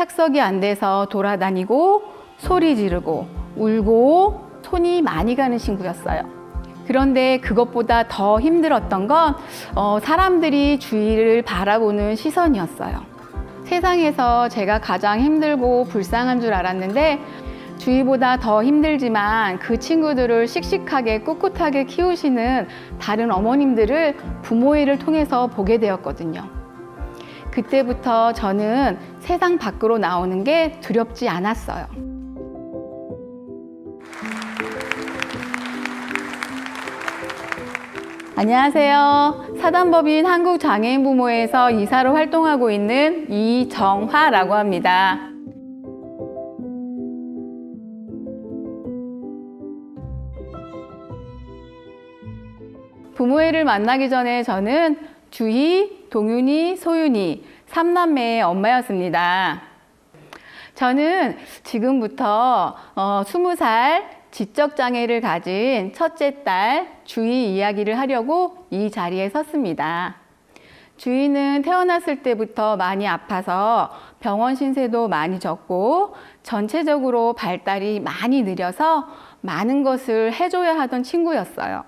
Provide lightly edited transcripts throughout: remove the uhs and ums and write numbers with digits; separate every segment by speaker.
Speaker 1: 착석이 안 돼서 돌아다니고 소리 지르고 울고 손이 많이 가는 친구였어요. 그런데 그것보다 더 힘들었던 건 사람들이 주위를 바라보는 시선이었어요. 세상에서 제가 가장 힘들고 불쌍한 줄 알았는데 주위보다 더 힘들지만 그 친구들을 씩씩하게 꿋꿋하게 키우시는 다른 어머님들을 부모의 일을 통해서 보게 되었거든요. 그때부터 저는 세상 밖으로 나오는 게 두렵지 않았어요. 안녕하세요. 사단법인 한국장애인부모회에서 이사로 활동하고 있는 이정화라고 합니다. 부모회를 만나기 전에 저는 주희, 동윤이, 소윤이 3남매의 엄마였습니다. 저는 지금부터 20살 지적장애를 가진 첫째 딸 주희 이야기를 하려고 이 자리에 섰습니다. 주희는 태어났을 때부터 많이 아파서 병원 신세도 많이 졌고 전체적으로 발달이 많이 느려서 많은 것을 해줘야 하던 친구였어요.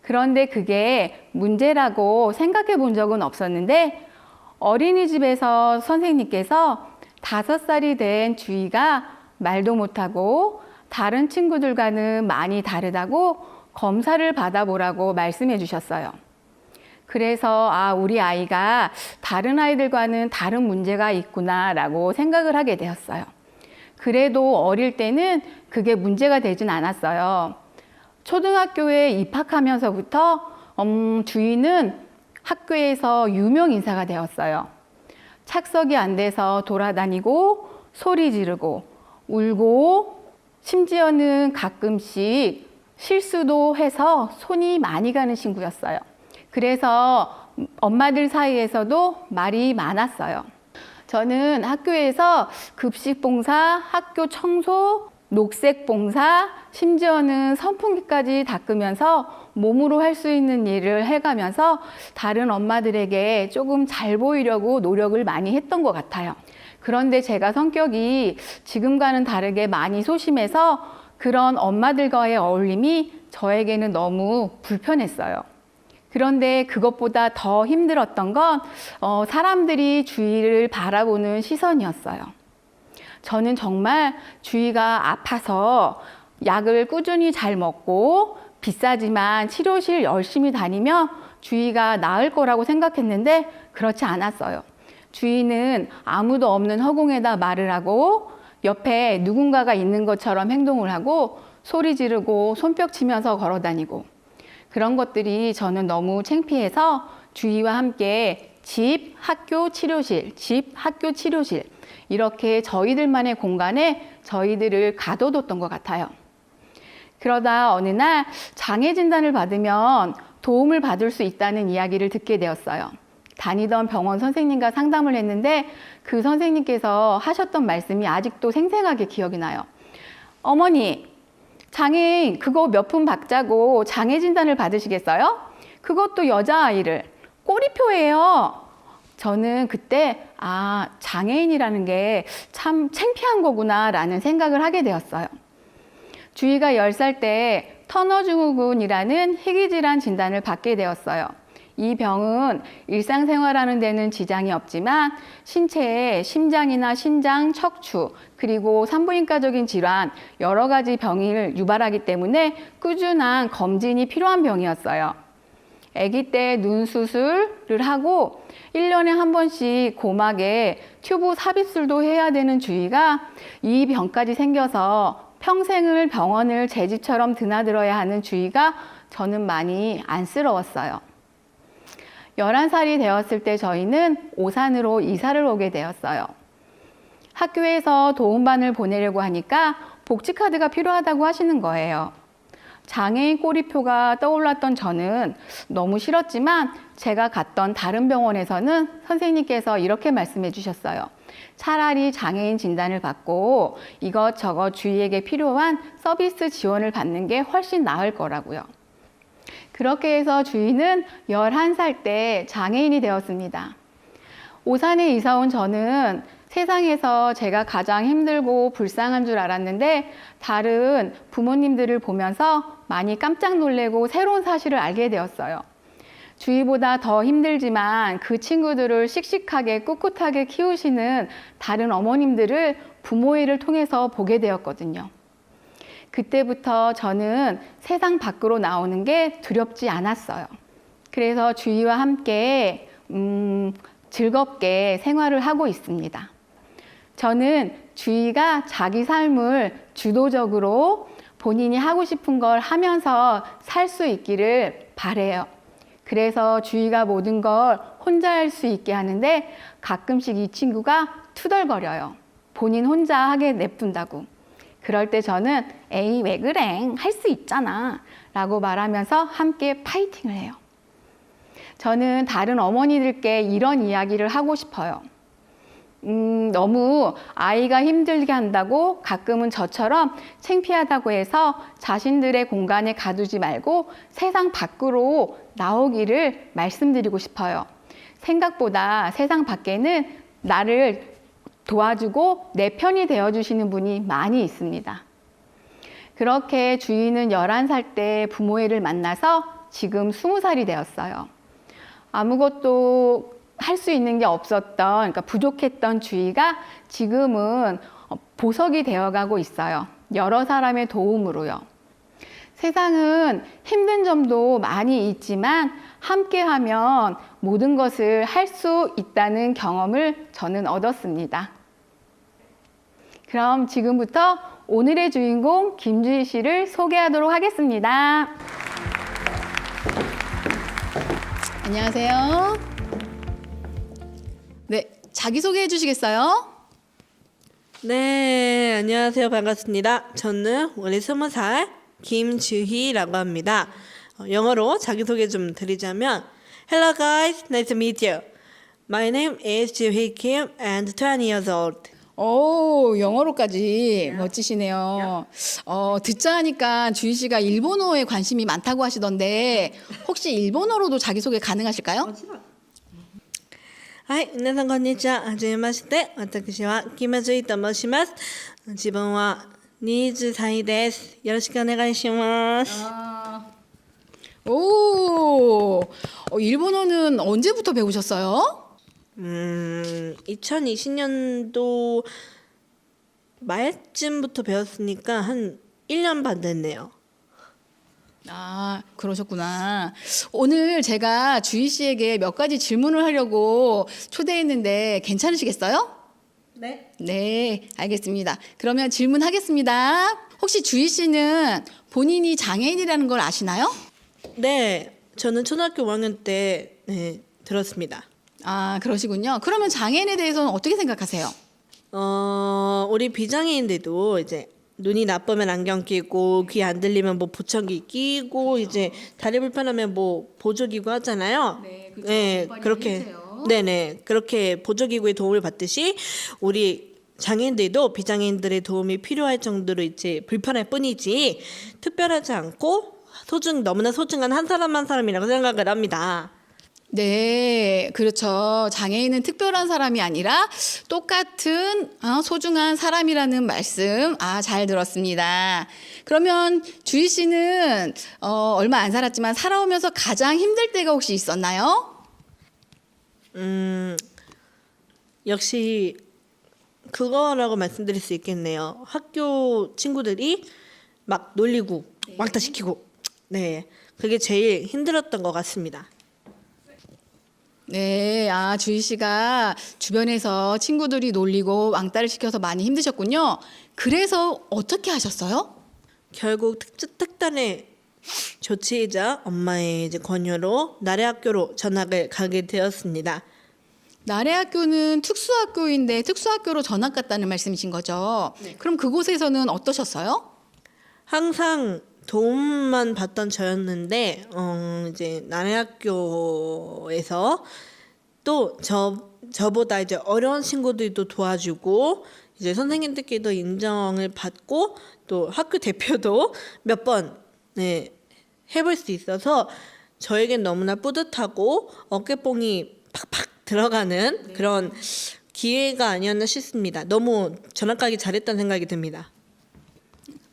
Speaker 1: 그런데 그게 문제라고 생각해 본 적은 없었는데 어린이집에서 선생님께서 5살이 된 주희가 말도 못하고 다른 친구들과는 많이 다르다고 검사를 받아보라고 말씀해 주셨어요. 그래서 우리 아이가 다른 아이들과는 다른 문제가 있구나라고 생각을 하게 되었어요. 그래도 어릴 때는 그게 문제가 되진 않았어요. 초등학교에 입학하면서부터 주희는 학교에서 유명 인사가 되었어요. 착석이 안 돼서 돌아다니고 소리 지르고 울고 심지어는 가끔씩 실수도 해서 손이 많이 가는 친구였어요. 그래서 엄마들 사이에서도 말이 많았어요. 저는 학교에서 급식 봉사, 학교 청소, 녹색 봉사, 심지어는 선풍기까지 닦으면서 몸으로 할 수 있는 일을 해가면서 다른 엄마들에게 조금 잘 보이려고 노력을 많이 했던 것 같아요. 그런데 제가 성격이 지금과는 다르게 많이 소심해서 그런 엄마들과의 어울림이 저에게는 너무 불편했어요. 그런데 그것보다 더 힘들었던 건 사람들이 주위를 바라보는 시선이었어요. 저는 정말 주희가 아파서 약을 꾸준히 잘 먹고 비싸지만 치료실 열심히 다니며 주희가 나을 거라고 생각했는데 그렇지 않았어요. 주희는 아무도 없는 허공에다 말을 하고 옆에 누군가가 있는 것처럼 행동을 하고 소리 지르고 손뼉 치면서 걸어 다니고 그런 것들이 저는 너무 창피해서 주희와 함께 집, 학교, 치료실, 집, 학교, 치료실 이렇게 저희들만의 공간에 저희들을 가둬뒀던 것 같아요. 그러다 어느 날 장애 진단을 받으면 도움을 받을 수 있다는 이야기를 듣게 되었어요. 다니던 병원 선생님과 상담을 했는데 그 선생님께서 하셨던 말씀이 아직도 생생하게 기억이 나요. 어머니, 장애인 그거 몇 푼 받자고 장애 진단을 받으시겠어요? 그것도 여자아이를. 꼬리표예요. 저는 그때 장애인이라는 게 참 창피한 거구나 라는 생각을 하게 되었어요. 주희가 10살 때 터너증후군이라는 희귀질환 진단을 받게 되었어요. 이 병은 일상생활하는 데는 지장이 없지만 신체에 심장이나 신장, 척추, 그리고 산부인과적인 질환 여러 가지 병을 유발하기 때문에 꾸준한 검진이 필요한 병이었어요. 아기 때 눈 수술을 하고 1년에 한 번씩 고막에 튜브 삽입술도 해야 되는 주희가 이 병까지 생겨서 평생을 병원을 제 집처럼 드나들어야 하는 주희가 저는 많이 안쓰러웠어요. 11살이 되었을 때 저희는 오산으로 이사를 오게 되었어요. 학교에서 도움반을 보내려고 하니까 복지카드가 필요하다고 하시는 거예요. 장애인 꼬리표가 떠올랐던 저는 너무 싫었지만 제가 갔던 다른 병원에서는 선생님께서 이렇게 말씀해 주셨어요. 차라리 장애인 진단을 받고 이것저것 주위에게 필요한 서비스 지원을 받는 게 훨씬 나을 거라고요. 그렇게 해서 주희는 11살 때 장애인이 되었습니다. 오산에 이사 온 저는 세상에서 제가 가장 힘들고 불쌍한 줄 알았는데 다른 부모님들을 보면서 많이 깜짝 놀래고 새로운 사실을 알게 되었어요. 주희보다 더 힘들지만 그 친구들을 씩씩하게 꿋꿋하게 키우시는 다른 어머님들을 부모의 일을 통해서 보게 되었거든요. 그때부터 저는 세상 밖으로 나오는 게 두렵지 않았어요. 그래서 주희와 함께 즐겁게 생활을 하고 있습니다. 저는 주희가 자기 삶을 주도적으로 본인이 하고 싶은 걸 하면서 살 수 있기를 바래요. 그래서 주희가 모든 걸 혼자 할 수 있게 하는데 가끔씩 이 친구가 투덜거려요. 본인 혼자 하게 냅둔다고. 그럴 때 저는 에이 왜 그래? 할 수 있잖아 라고 말하면서 함께 파이팅을 해요. 저는 다른 어머니들께 이런 이야기를 하고 싶어요. 너무 아이가 힘들게 한다고 가끔은 저처럼 창피하다고 해서 자신들의 공간에 가두지 말고 세상 밖으로 나오기를 말씀드리고 싶어요. 생각보다 세상 밖에는 나를 도와주고 내 편이 되어주시는 분이 많이 있습니다. 그렇게 주희는 11살 때 부모의 일을 만나서 지금 20살이 되었어요. 아무것도 할 수 있는 게 없었던, 그러니까 부족했던 주희가 지금은 보석이 되어가고 있어요. 여러 사람의 도움으로요. 세상은 힘든 점도 많이 있지만 함께하면 모든 것을 할 수 있다는 경험을 저는 얻었습니다. 그럼 지금부터 오늘의 주인공 김주희 씨를 소개하도록 하겠습니다. 안녕하세요. 네, 자기소개해 주시겠어요?
Speaker 2: 네, 안녕하세요. 반갑습니다. 저는 올해 20살 김주희라고 합니다. 영어로 자기소개 좀 드리자면 Hello guys, nice to meet you. My name is Juhi Kim and 20 years old.
Speaker 1: 오, 영어로까지 멋지시네요. 듣자 하니까 주희 씨가 일본어에 관심이 많다고 하시던데 혹시 일본어로도 자기소개 가능하실까요?
Speaker 2: はい、皆さんこんにちは。はじめまして。私はキム・ジュイと申します。自分は20歳です。よろしくお願いします。
Speaker 1: 일본어는 언제부터 배우셨어요?
Speaker 2: 2020년도 말쯤부터 배웠으니까 한 1년 반 됐네요.
Speaker 1: 아, 그러셨구나. 오늘 제가 주희 씨에게 몇 가지 질문을 하려고 초대했는데 괜찮으시겠어요?
Speaker 2: 네.
Speaker 1: 네, 알겠습니다. 그러면 질문하겠습니다. 혹시 주희 씨는 본인이 장애인이라는 걸 아시나요?
Speaker 2: 네, 저는 초등학교 5학년 때 들었습니다.
Speaker 1: 아, 그러시군요. 그러면 장애인에 대해서는 어떻게 생각하세요?
Speaker 2: 우리 비장애인들도 이제 눈이 나쁘면 안경 끼고 귀 안 들리면 뭐 보청기 끼고 이제 다리 불편하면 뭐 보조기구 하잖아요.
Speaker 1: 네, 그렇죠.
Speaker 2: 네, 그렇게 네네 그렇게 보조기구의 도움을 받듯이 우리 장애인들도 비장애인들의 도움이 필요할 정도로 이제 불편할 뿐이지 특별하지 않고 너무나 소중한 한 사람 한 사람이라고 생각을 합니다.
Speaker 1: 네, 그렇죠. 장애인은 특별한 사람이 아니라 똑같은 소중한 사람이라는 말씀, 잘 들었습니다. 그러면 주희 씨는 얼마 안 살았지만 살아오면서 가장 힘들 때가 혹시 있었나요?
Speaker 2: 역시 그거라고 말씀드릴 수 있겠네요. 학교 친구들이 막 놀리고 왕따 시키고 네, 그게 제일 힘들었던 것 같습니다.
Speaker 1: 네, 주희 씨가 주변에서 친구들이 놀리고 왕따를 시켜서 많이 힘드셨군요. 그래서 어떻게 하셨어요?
Speaker 2: 결국 특단의 조치이자 엄마의 이제 권유로 나래 학교로 전학을 가게 되었습니다.
Speaker 1: 나래 학교는 특수학교인데 특수학교로 전학 갔다는 말씀이신 거죠? 네. 그럼 그곳에서는 어떠셨어요?
Speaker 2: 항상 도움만 받던 저였는데 이제 나래 학교에서 또 저보다 이제 어려운 친구들도 도와주고 이제 선생님들끼리도 인정을 받고 또 학교 대표도 몇 번 해볼 수 있어서 저에겐 너무나 뿌듯하고 어깨뽕이 팍팍 들어가는 그런 기회가 아니었나 싶습니다. 너무 전학 가기 잘했다는 생각이 듭니다.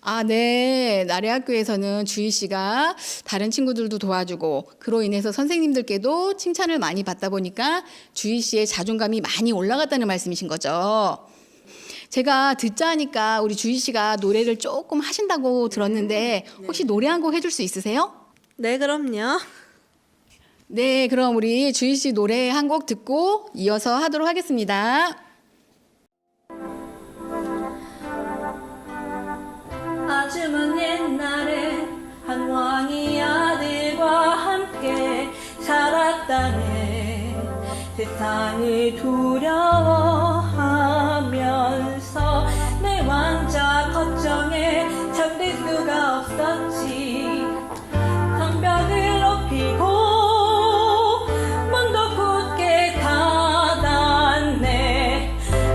Speaker 1: 아, 네. 나래 학교에서는 주희 씨가 다른 친구들도 도와주고 그로 인해서 선생님들께도 칭찬을 많이 받다 보니까 주희 씨의 자존감이 많이 올라갔다는 말씀이신 거죠. 제가 듣자 하니까 우리 주희 씨가 노래를 조금 하신다고 들었는데 혹시 노래 한 곡 해줄 수 있으세요?
Speaker 2: 네, 그럼요.
Speaker 1: 네, 그럼 우리 주희 씨 노래 한 곡 듣고 이어서 하도록 하겠습니다.
Speaker 3: 아주 먼 옛날에 한 왕이 아들과 함께 살았다네. 세상을 두려워하면서 내 왕자 걱정에 잠들 수가 없었지. 성벽을 높이고 문도 굳게 닫았네.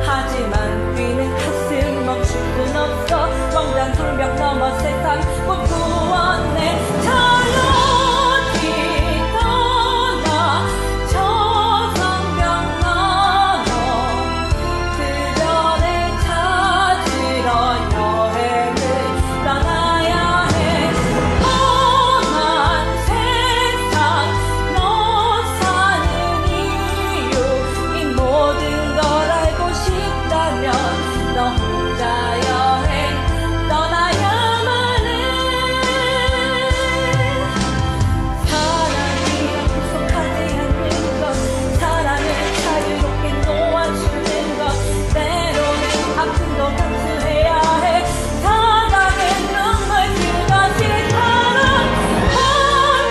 Speaker 3: 하지만 귀는 가슴 멈출 순 없어. 왕장 성벽 넘어 세상 못 구원해. 저렇게 떠나 저 성벽 넘어 그전에 찾으러 여행을 떠나야 해. 험한 세상 너 사는 이유 이 모든 걸 알고 싶다면 너 혼자 여행 떠나야만 해. 사랑이 약속하지 않는 것, 사랑을 자유롭게 놓아주는 것, 때로는 아픔도 감수해야 해. 사랑의 눈물 그것이 사랑.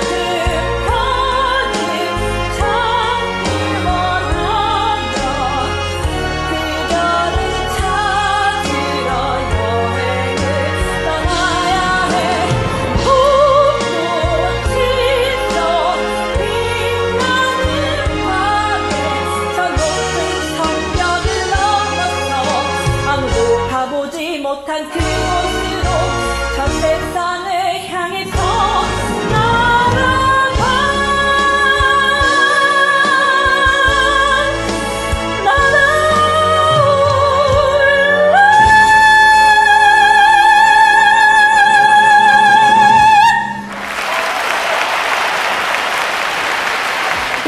Speaker 3: 헌금하는 참기 원하면 그녀를 찾으러 여행을 떠나야 해. 봄꽃이 써 빛나는 밤에 저 높은 성벽을 넘어서 아무도 가보지 못한 그곳으로 저 세상을 향해서 날아가.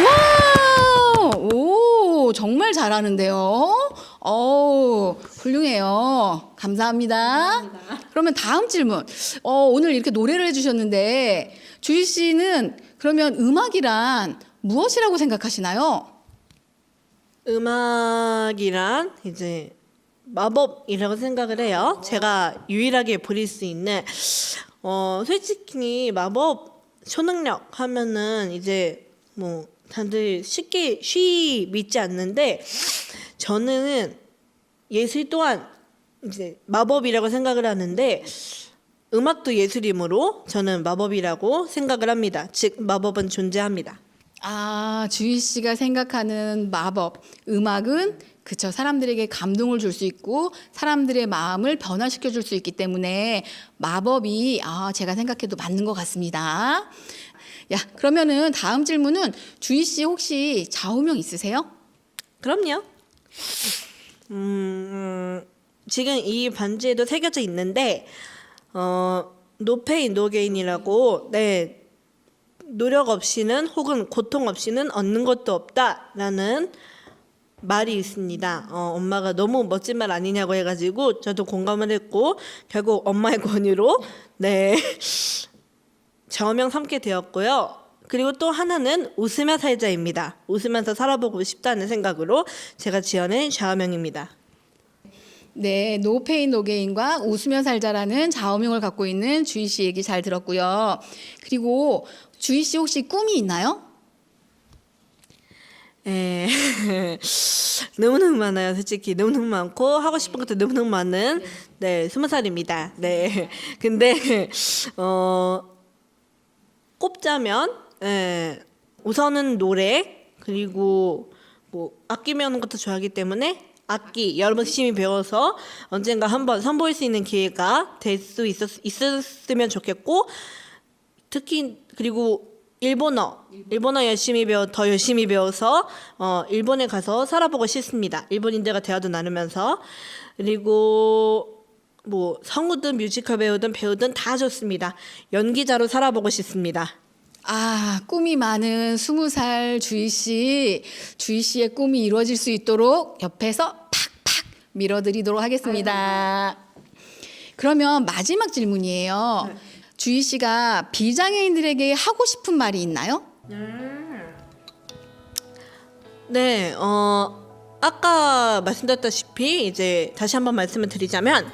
Speaker 1: 와! 오, 정말 잘하는데요. 훌륭해요. 감사합니다. 그러면 다음 질문. 오늘 이렇게 노래를 해주셨는데 주희 씨는 그러면 음악이란 무엇이라고 생각하시나요?
Speaker 2: 음악이란 이제 마법이라고 생각을 해요. 제가 유일하게 부릴 수 있는 솔직히 마법 초능력 하면은 이제 뭐 다들 쉽게 믿지 않는데 저는 예술 또한 이제 마법이라고 생각을 하는데 음악도 예술이므로 저는 마법이라고 생각을 합니다. 즉 마법은 존재합니다.
Speaker 1: 아, 주희 씨가 생각하는 마법, 음악은 그쵸. 사람들에게 감동을 줄 수 있고 사람들의 마음을 변화시켜 줄 수 있기 때문에 마법이 제가 생각해도 맞는 것 같습니다. 야, 그러면은 다음 질문은 주희 씨 혹시 좌우명 있으세요?
Speaker 2: 그럼요. 지금 이 반지에도 새겨져 있는데 no pain no gain이라고 네 노력 없이는 혹은 고통 없이는 얻는 것도 없다라는 말이 있습니다. 엄마가 너무 멋진 말 아니냐고 해가지고 저도 공감을 했고 결국 엄마의 권유로 네 좌우명 삼게 되었고요. 그리고 또 하나는 웃으며 살자입니다. 웃으면서 살아보고 싶다는 생각으로 제가 지어낸 좌우명입니다.
Speaker 1: 네, no pain no gain과 웃으며 살자라는 좌우명을 갖고 있는 주희 씨 얘기 잘 들었고요. 그리고 주희 씨 혹시 꿈이 있나요?
Speaker 2: 너무너무 많아요. 솔직히 너무너무 많고 하고 싶은 것도 너무너무 많은 20살입니다. 네. 근데 꼽자면 우선은 노래 그리고 뭐 악기 배우는 것도 좋아하기 때문에 악기 열심히 배워서 언젠가 한번 선보일 수 있는 기회가 될 수 있었으면 좋겠고 특히 그리고 일본어 더 열심히 배워서 일본에 가서 살아보고 싶습니다. 일본인들과 대화도 나누면서. 그리고 뭐 성우든 뮤지컬 배우든 다 좋습니다. 연기자로 살아보고 싶습니다.
Speaker 1: 아, 꿈이 많은 20살 주희 씨. 주희 씨의 꿈이 이루어질 수 있도록 옆에서 팍팍 밀어드리도록 하겠습니다. 그러면 마지막 질문이에요. 주희 씨가 비장애인들에게 하고 싶은 말이 있나요?
Speaker 2: 네, 아까 말씀드렸다시피 이제 다시 한번 말씀을 드리자면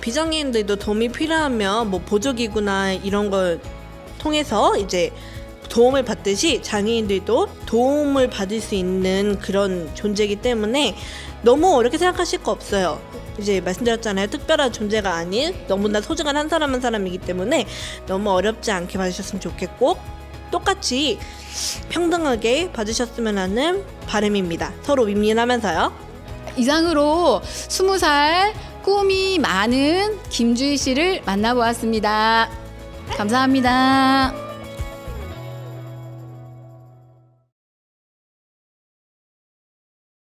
Speaker 2: 비장애인들도 도움이 필요하면 뭐 보조기구나 이런 걸 통해서 이제 도움을 받듯이 장애인들도 도움을 받을 수 있는 그런 존재이기 때문에 너무 어렵게 생각하실 거 없어요. 이제 말씀드렸잖아요. 특별한 존재가 아닌 너무나 소중한 한 사람 한 사람이기 때문에 너무 어렵지 않게 봐주셨으면 좋겠고 똑같이 평등하게 봐주셨으면 하는 바람입니다. 서로 윈윈하면서요.
Speaker 1: 이상으로 20살 꿈이 많은 김주희 씨를 만나보았습니다. 감사합니다.